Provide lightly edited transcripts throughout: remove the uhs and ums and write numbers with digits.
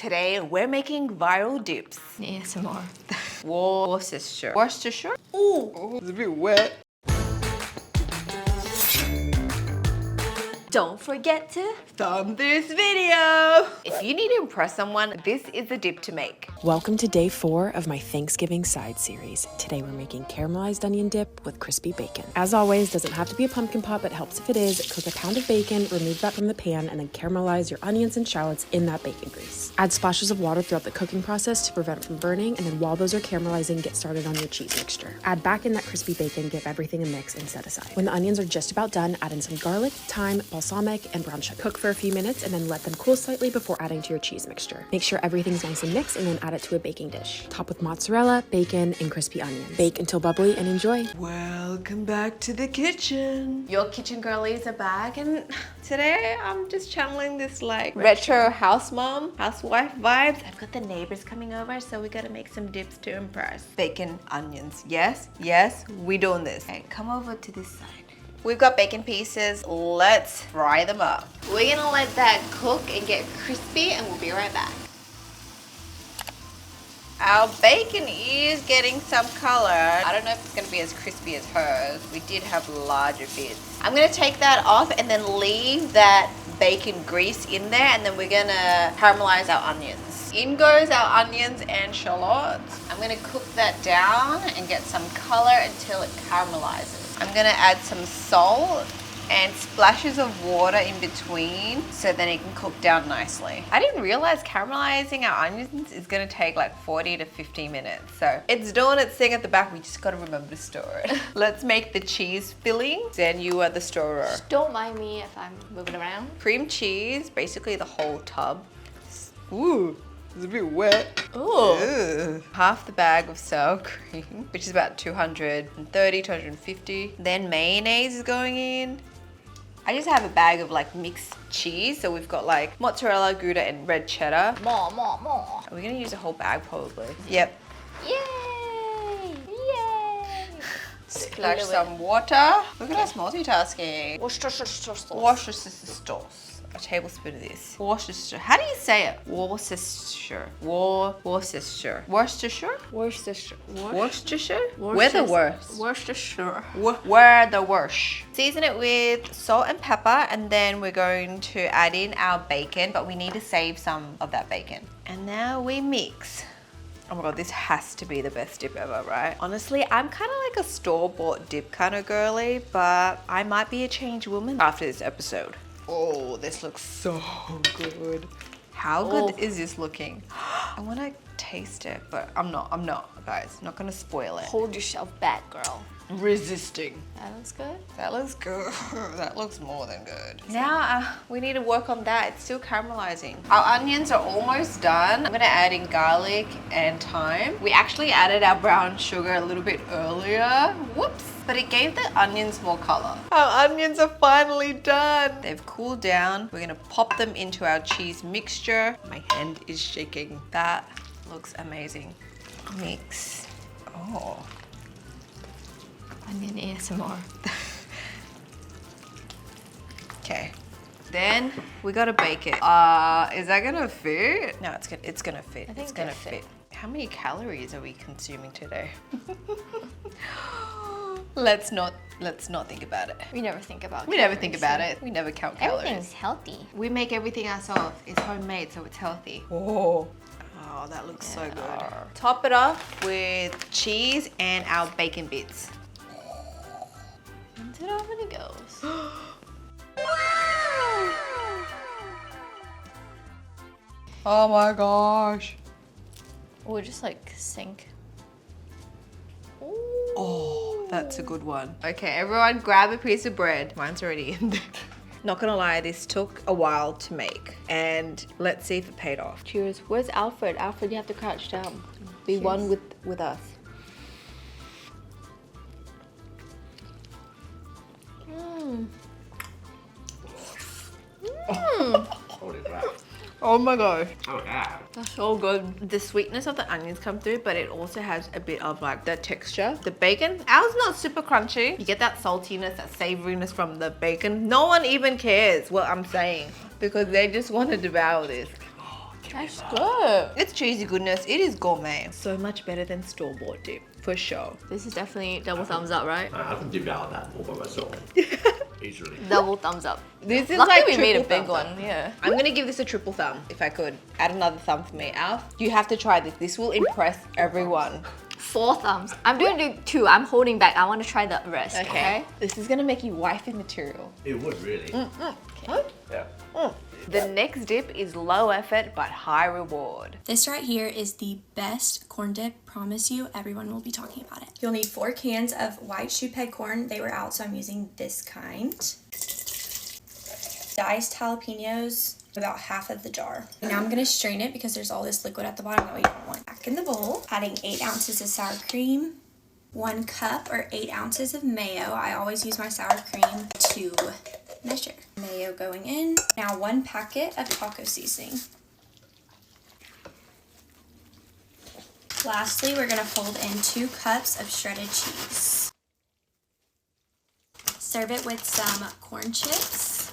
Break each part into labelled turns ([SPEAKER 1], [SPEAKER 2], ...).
[SPEAKER 1] Today we're making viral dips.
[SPEAKER 2] ASMR.
[SPEAKER 1] Worcestershire. Worcestershire? Ooh, it's a bit wet. Don't forget to thumb this video. If you need to impress someone, this is the dip to make.
[SPEAKER 3] Welcome to day 4 of my Thanksgiving side series. Today we're making caramelized onion dip with crispy bacon. As always, doesn't have to be a pumpkin pot, but helps if it is. Cook a pound of bacon, remove that from the pan, and then caramelize your onions and shallots in that bacon grease. Add splashes of water throughout the cooking process to prevent it from burning, and then while those are caramelizing, get started on your cheese mixture. Add back in that crispy bacon, give everything a mix, and set aside. When the onions are just about done, add in some garlic, thyme, balsamic, and brown sugar. Cook for a few minutes and then let them cool slightly before adding to your cheese mixture. Make sure everything's nice and mixed and then add it to a baking dish. Top with mozzarella, bacon, and crispy onion. Bake until bubbly and enjoy.
[SPEAKER 1] Welcome back to the kitchen. Your kitchen girlies are back, and today I'm just channeling this like retro house mom, housewife vibes. I've got the neighbors coming over, so we gotta make some dips to impress. Bacon, onions, yes, we doing this. Okay, come over to this side. We've got bacon pieces, let's fry them up. We're gonna let that cook and get crispy, and we'll be right back. Our bacon is getting some color. I don't know if it's gonna be as crispy as hers. We did have larger bits. I'm gonna take that off and then leave that bacon grease in there, and then we're gonna caramelize our onions. In goes our onions and shallots. I'm gonna cook that down and get some color until it caramelizes. I'm gonna add some salt and splashes of water in between so then it can cook down nicely. I didn't realize caramelizing our onions is gonna take like 40 to 50 minutes. So it's doing its thing at the back, we just gotta remember to store it. Let's make the cheese filling. Then you are the storer.
[SPEAKER 2] Don't mind me if I'm moving around.
[SPEAKER 1] Cream cheese, basically the whole tub. Ooh. It's a bit wet.
[SPEAKER 2] Ooh.
[SPEAKER 1] Half the bag of sour cream, which is about 230, 250. Then mayonnaise is going in. I just have a bag of like mixed cheese. So we've got like mozzarella, Gouda, and red cheddar.
[SPEAKER 2] More.
[SPEAKER 1] We're gonna use a whole bag probably. Yep.
[SPEAKER 2] Yay!
[SPEAKER 1] Splash some water. Look at us multitasking.
[SPEAKER 2] Worcestershire sauce.
[SPEAKER 1] Worcestershire sauce. A tablespoon of this. Worcestershire. How do you say it? Worcestershire. Worcestershire. Worcestershire?
[SPEAKER 2] Worcestershire.
[SPEAKER 1] Worcestershire? We're the worst.
[SPEAKER 2] Worcestershire.
[SPEAKER 1] We're the worst. Season it with salt and pepper, and then we're going to add in our bacon, but we need to save some of that bacon. And now we mix. Oh my god, this has to be the best dip ever, right? Honestly, I'm kind of like a store-bought dip kind of girly, but I might be a changed woman after this episode. Oh, this looks so good. How good is this looking? I want to taste it, but I'm not, guys. I'm not going to spoil it.
[SPEAKER 2] Hold yourself back, girl.
[SPEAKER 1] Resisting.
[SPEAKER 2] That looks good.
[SPEAKER 1] That looks good. That looks more than good. Now we need to work on that. It's still caramelizing. Our onions are almost done. I'm gonna add in garlic and thyme. We actually added our brown sugar a little bit earlier. Whoops. But it gave the onions more color. Our onions are finally done. They've cooled down. We're gonna pop them into our cheese mixture. My hand is shaking. That looks amazing. Mix. Oh.
[SPEAKER 2] Onion ASMR.
[SPEAKER 1] Okay, then we gotta bake it. Is that gonna fit? No, it's gonna fit.
[SPEAKER 2] I think
[SPEAKER 1] it's gonna fit. How many calories are we consuming today? Let's not think about it.
[SPEAKER 2] We never think about
[SPEAKER 1] We never think about it. We never count calories.
[SPEAKER 2] Everything's healthy.
[SPEAKER 1] We make everything ourselves. It's homemade, so it's healthy. Oh, that looks so good. Top it off with cheese and our bacon bits.
[SPEAKER 2] Into the oven it goes.
[SPEAKER 1] Oh my gosh.
[SPEAKER 2] We'll just like sink.
[SPEAKER 1] Oh, that's a good one. Okay, everyone grab a piece of bread. Mine's already in there. Not gonna lie, this took a while to make, and let's see if it paid off.
[SPEAKER 2] Cheers. Where's Alfred? Alfred, you have to crouch down. Be one with us.
[SPEAKER 1] Oh my gosh.
[SPEAKER 4] Oh yeah.
[SPEAKER 1] That's so good. The sweetness of the onions come through, but it also has a bit of like the texture. The bacon, ours not super crunchy. You get that saltiness, that savoriness from the bacon. No one even cares what I'm saying because they just want to devour this.
[SPEAKER 4] Oh,
[SPEAKER 2] That's good.
[SPEAKER 1] It's cheesy goodness. It is gourmet. So much better than store-bought dip, for sure.
[SPEAKER 2] This is definitely double thumbs up, right?
[SPEAKER 4] I can devour that all by myself. Easily.
[SPEAKER 2] Double thumbs up.
[SPEAKER 1] This is
[SPEAKER 2] Luckily
[SPEAKER 1] like
[SPEAKER 2] we made a
[SPEAKER 1] triple
[SPEAKER 2] big
[SPEAKER 1] thumbs up.
[SPEAKER 2] one, yeah.
[SPEAKER 1] I'm gonna give this a triple thumb, if I could. Add another thumb for me, Alf. You have to try this. This will impress everyone.
[SPEAKER 2] 4 thumbs. I'm doing 2. I'm holding back. I want to try the rest. Okay.
[SPEAKER 1] This is gonna make you wifey material.
[SPEAKER 4] It would really. Yeah.
[SPEAKER 1] The next dip is low effort but high reward.
[SPEAKER 5] This right here is the best corn dip. Promise you, everyone will be talking about it. You'll need 4 cans of white shoe peg corn. They were out, so I'm using this kind. Diced jalapenos, about half of the jar. Now I'm gonna strain it because there's all this liquid at the bottom that we don't want. Back in the bowl, adding 8 ounces of sour cream, 1 cup or 8 ounces of mayo. I always use my sour cream to measure. Mayo going in. Now 1 packet of taco seasoning. Lastly, we're gonna fold in 2 cups of shredded cheese. Serve it with some corn chips.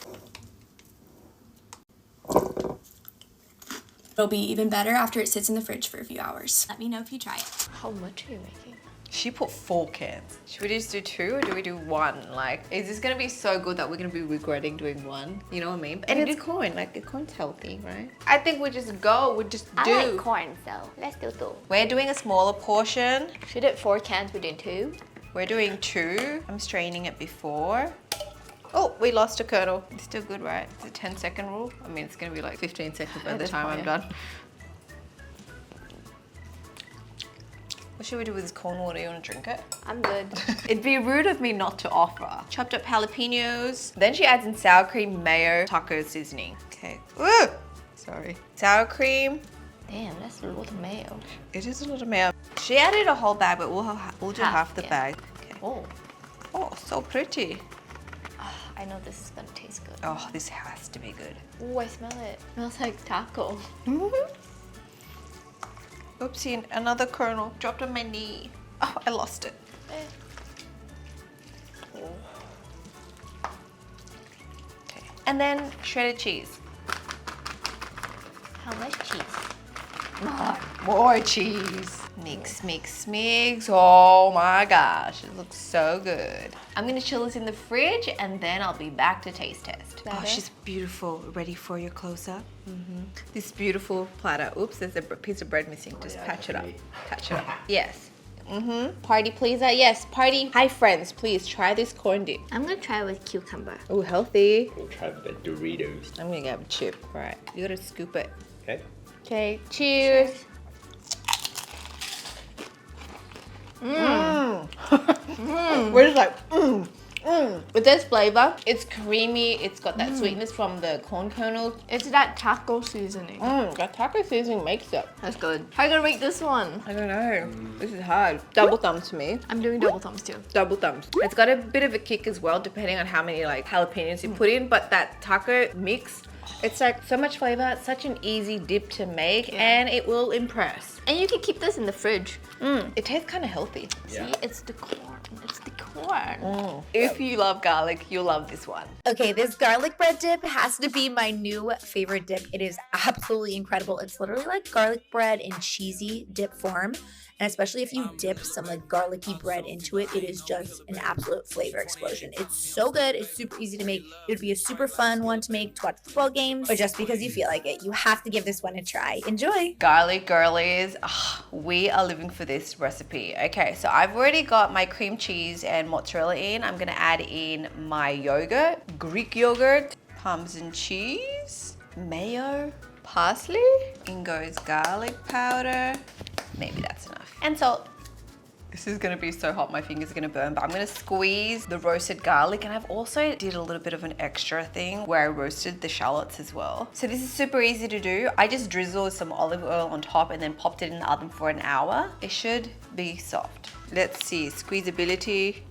[SPEAKER 5] It'll be even better after it sits in the fridge for a few hours. Let me know if you try it.
[SPEAKER 2] How much are you making?
[SPEAKER 1] She put 4 cans. Should we just do 2 or do we do 1? Like, is this gonna be so good that we're gonna be regretting doing 1? You know what I mean? And it's corn, like the corn's healthy, right? I think we just go, we just do.
[SPEAKER 2] I like corn, so let's do 2.
[SPEAKER 1] We're doing a smaller portion.
[SPEAKER 2] She did 4 cans, we did 2.
[SPEAKER 1] We're doing 2. I'm straining it before. Oh, we lost a kernel. It's still good, right? It's a 10-second rule. I mean, it's gonna be like 15 seconds by the time I'm done. What should we do with this corn water? You wanna drink it?
[SPEAKER 2] I'm good.
[SPEAKER 1] It'd be rude of me not to offer. Chopped up jalapenos. Then she adds in sour cream, mayo, taco seasoning. Okay. Ooh! Sorry. Sour cream.
[SPEAKER 2] Damn, that's a lot of mayo.
[SPEAKER 1] It is a lot of mayo. She added a whole bag, but we'll do half the
[SPEAKER 2] yeah.
[SPEAKER 1] bag. Okay.
[SPEAKER 2] Oh.
[SPEAKER 1] Oh, so pretty.
[SPEAKER 2] I know this is gonna taste good.
[SPEAKER 1] Oh, this has to be good.
[SPEAKER 2] Oh, I smell it. Smells like taco.
[SPEAKER 1] Oopsie, another kernel dropped on my knee. Oh, I lost it. Okay. And then shredded cheese.
[SPEAKER 2] How much cheese?
[SPEAKER 1] More cheese. Mix, mix, mix. Oh my gosh, it looks so good. I'm gonna chill this in the fridge and then I'll be back to taste test. Oh, she's beautiful. Ready for your close-up? This beautiful platter. Oops, there's a piece of bread missing. Just patch it up. Patch it up. Yes. Party pleaser. Yes, party. Hi friends, please try this corn dip.
[SPEAKER 2] I'm gonna try it with cucumber.
[SPEAKER 1] Oh, healthy.
[SPEAKER 4] We'll try the Doritos.
[SPEAKER 1] I'm gonna get a chip. All right, you gotta scoop it.
[SPEAKER 4] Okay.
[SPEAKER 1] Okay, cheers. We're just like, With this flavor, it's creamy. It's got that sweetness from the corn kernels.
[SPEAKER 2] It's that taco seasoning.
[SPEAKER 1] That taco seasoning makes it.
[SPEAKER 2] That's good. How are you gonna rate this one?
[SPEAKER 1] I don't know. This is hard. Double thumbs to me.
[SPEAKER 2] I'm doing double thumbs too.
[SPEAKER 1] Double thumbs. It's got a bit of a kick as well, depending on how many like jalapenos you put in. But that taco mix, it's like so much flavor. It's such an easy dip to make, and it will impress.
[SPEAKER 2] And you can keep this in the fridge.
[SPEAKER 1] It tastes kind of healthy.
[SPEAKER 4] Yeah.
[SPEAKER 2] See, it's the corn. It's the corn.
[SPEAKER 1] If you love garlic, you'll love this one.
[SPEAKER 6] Okay, this garlic bread dip has to be my new favorite dip. It is absolutely incredible. It's literally like garlic bread in cheesy dip form. And especially if you dip some like garlicky bread into it, it is just an absolute flavor explosion. It's so good. It's super easy to make. It would be a super fun one to make to watch football games or just because you feel like it. You have to give this one a try. Enjoy.
[SPEAKER 1] Garlic girlies, we are living for this recipe. Okay, so I've already got my cream cheese and mozzarella in. I'm gonna add in my yogurt, Greek yogurt, Parmesan cheese, mayo, parsley. In goes garlic powder. Maybe that's enough. And salt. This is gonna be so hot, my fingers are gonna burn, but I'm gonna squeeze the roasted garlic, and I've also did a little bit of an extra thing where I roasted the shallots as well. So this is super easy to do. I just drizzled some olive oil on top and then popped it in the oven for an hour. It should be soft. Let's see, squeezability.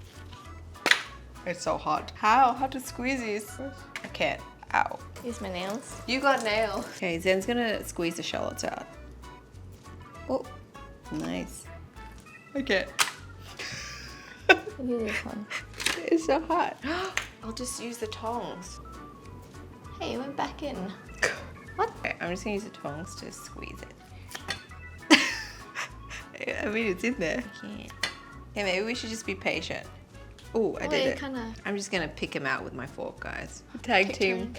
[SPEAKER 1] It's so hot. How to squeeze this? I can't, ow.
[SPEAKER 2] Use my nails.
[SPEAKER 1] You got nails. Okay, Zen's gonna squeeze the shallots out. Oh, nice. Okay.
[SPEAKER 2] Use this one.
[SPEAKER 1] It's so hot. I'll just use the tongs.
[SPEAKER 2] Hey, it went back in.
[SPEAKER 1] What? Okay, I'm just gonna use the tongs to squeeze it. I mean, it's in there. Okay, maybe we should just be patient. Oh, I did it. I'm just gonna pick him out with my fork, guys. Tag team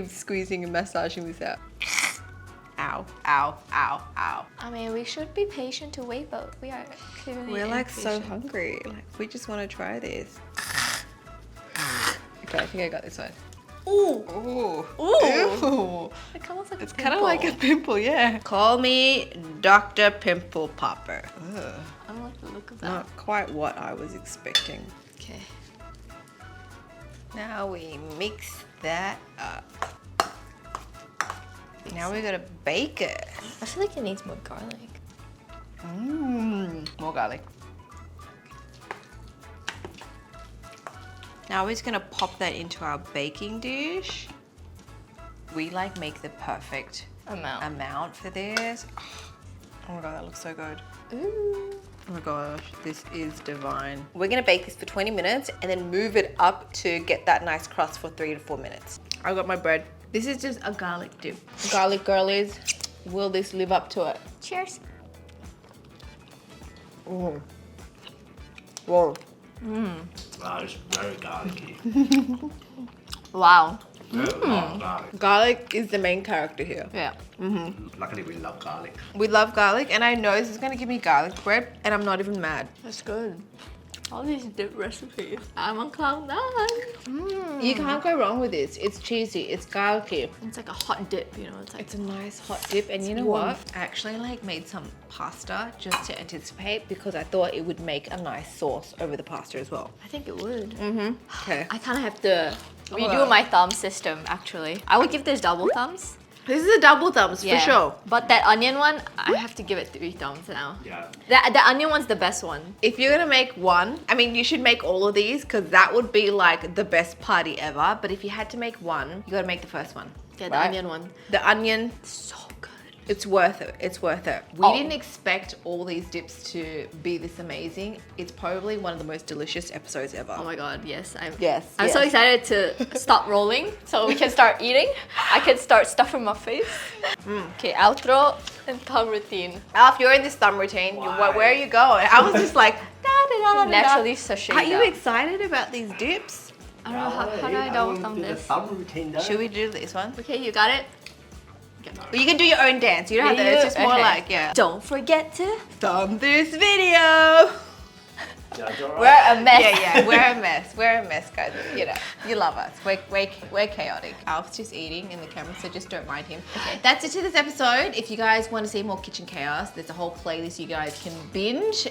[SPEAKER 1] squeezing and massaging this out. Ow, ow, ow, ow.
[SPEAKER 2] I mean, we should be patient to wait, but we are clearly
[SPEAKER 1] We're like so
[SPEAKER 2] impatient.
[SPEAKER 1] hungry. Like, we just want to try this. Okay, I think I got this one.
[SPEAKER 2] Ooh.
[SPEAKER 1] Ooh.
[SPEAKER 2] Ooh. It kind of looks like
[SPEAKER 1] It's
[SPEAKER 2] a
[SPEAKER 1] kind of like a pimple, yeah. Call me Dr. Pimple Popper. Ugh.
[SPEAKER 2] I don't like the look of that.
[SPEAKER 1] Not quite what I was expecting.
[SPEAKER 2] Okay.
[SPEAKER 1] Now we mix that up. Now we gotta bake it.
[SPEAKER 2] I feel like it needs more garlic.
[SPEAKER 1] More garlic. Now we're just gonna pop that into our baking dish. We like make the perfect amount for this. Oh my god, that looks so good.
[SPEAKER 2] Ooh.
[SPEAKER 1] Oh my gosh, this is divine. We're gonna bake this for 20 minutes and then move it up to get that nice crust for 3 to 4 minutes. I got my bread. This is just a garlic dip. Garlic girlies, will this live up to it?
[SPEAKER 2] Cheers.
[SPEAKER 1] Mm. Whoa.
[SPEAKER 4] Wow, it's very garlicky.
[SPEAKER 2] Wow.
[SPEAKER 4] Very lot of garlic.
[SPEAKER 1] Garlic is the main character here.
[SPEAKER 2] Yeah.
[SPEAKER 4] Luckily, we love garlic.
[SPEAKER 1] We love garlic and I know this is gonna give me garlic bread and I'm not even mad.
[SPEAKER 2] That's good. All these dip recipes. I'm on cloud 9.
[SPEAKER 1] You can't go wrong with this. It's cheesy, it's garlicky.
[SPEAKER 2] It's like a hot dip, you know. It's like
[SPEAKER 1] It's a nice hot dip, and you know
[SPEAKER 2] warm.
[SPEAKER 1] what? I actually like made some pasta just to anticipate because I thought it would make a nice sauce over the pasta as well.
[SPEAKER 2] I think it would.
[SPEAKER 1] Okay.
[SPEAKER 2] I kind of have to
[SPEAKER 1] Oh,
[SPEAKER 2] redo
[SPEAKER 1] wow.
[SPEAKER 2] my thumb system, actually. I would give this double thumbs.
[SPEAKER 1] This is a double thumbs for sure.
[SPEAKER 2] But that onion one, I have to give it 3 thumbs now.
[SPEAKER 4] Yeah.
[SPEAKER 2] The onion one's the best one.
[SPEAKER 1] If you're gonna make one, I mean, you should make all of these because that would be like the best party ever. But if you had to make one, you gotta make the first one.
[SPEAKER 2] Yeah, the
[SPEAKER 1] right?
[SPEAKER 2] onion one.
[SPEAKER 1] The onion,
[SPEAKER 2] So good.
[SPEAKER 1] it's worth it. It's worth it. We
[SPEAKER 2] Oh.
[SPEAKER 1] didn't expect all these dips to be this amazing. It's probably one of the most delicious episodes ever.
[SPEAKER 2] Oh my god, yes. I'm
[SPEAKER 1] Yes,
[SPEAKER 2] so
[SPEAKER 1] yes.
[SPEAKER 2] excited to stop rolling so we can start eating. I can start stuffing my face. Okay, outro and thumb routine.
[SPEAKER 1] Alf, you're in this thumb routine. Where are you going? I was just like,
[SPEAKER 2] Naturally sashaying.
[SPEAKER 1] Are you excited about these dips?
[SPEAKER 2] I don't know how do I double thumb
[SPEAKER 4] The
[SPEAKER 2] this?
[SPEAKER 4] thumb routine though.
[SPEAKER 1] Should we do this one?
[SPEAKER 2] Okay, you got it?
[SPEAKER 1] Well, you can do your own dance. You don't have to. It's just more
[SPEAKER 2] Okay.
[SPEAKER 1] like, yeah.
[SPEAKER 2] Don't forget to
[SPEAKER 1] Thumb this video.
[SPEAKER 4] Yeah, it's alright.
[SPEAKER 2] we're a mess.
[SPEAKER 1] Yeah, we're a mess. We're a mess, guys. You know, you love us. We're chaotic. Alf's just eating in the camera, so just don't mind him. Okay. That's it to this episode. If you guys want to see more kitchen chaos, there's a whole playlist you guys can binge.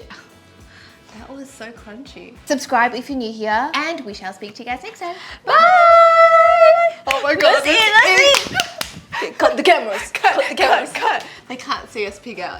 [SPEAKER 1] That was so crunchy. Subscribe if you're new here, and we shall speak to you guys next time. Bye! Oh my god.
[SPEAKER 2] Let's eat.
[SPEAKER 1] Cut the cameras. Cut the cameras. Cut. They can't see us pig out.